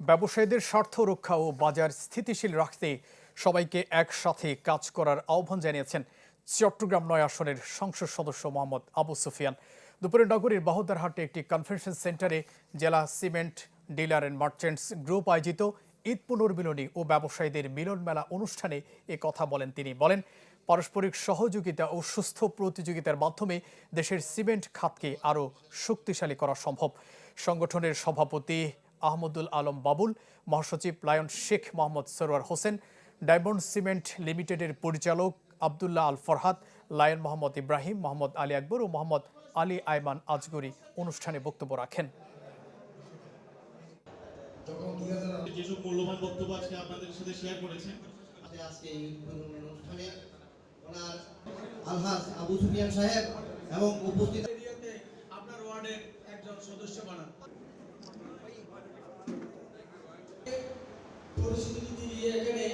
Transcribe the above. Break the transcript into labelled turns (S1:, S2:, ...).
S1: ব্যবসায়ীদের স্বার্থ রক্ষা ও বাজার স্থিতিশীল রাখতে সবাইকে একসাথে কাজ করার আহ্বান জানিয়েছেন চট্টগ্রাম ৯ আসনের সংসদ সদস্য মোহাম্মদ আবু সুফিয়ান। দুপুরে নগরীর বাহুদ্দারহাটে একটি কনভেনশন সেন্টারে জেলা cement dealer and merchants group আয়োজিত ঈদ পুনর্মিলনী ও ব্যবসায়ীদের মিলন মেলা অনুষ্ঠানে এ কথা বলেন তিনি। বলেন, পারস্পরিক সহযোগিতা ও সুস্থ প্রতিযোগিতার মাধ্যমে দেশের সিমেন্ট খাতকে আরও শক্তিশালী করা সম্ভব। সংগঠনের সভাপতি আহমদুল আলম বাবুল, মহাসচিব lion Sheikh Mohammad Sarwar Hossain, diamond cement লিমিটেডের পরিচালক আবদুল্লাহ আল ফরহাদ, লায়ন মোহাম্মদ ইব্রাহিম, মোহাম্মদ আলী আকবর ও মোহাম্মদ আলী আইমান আজগরি অনুষ্ঠানে বক্তব্য রাখেন।
S2: যেসব মূল্যবান বক্তব্য আজকে আপনাদের সাথে শেয়ার করেছেন,
S3: আজকে এই অনুষ্ঠানে ওনার আলহাজ আবু সুফিয়ান সাহেব এবং উপস্থিত
S4: আপনার ওয়ার্ডের একজন সদস্য বানান। পরিস্থিতি এখানে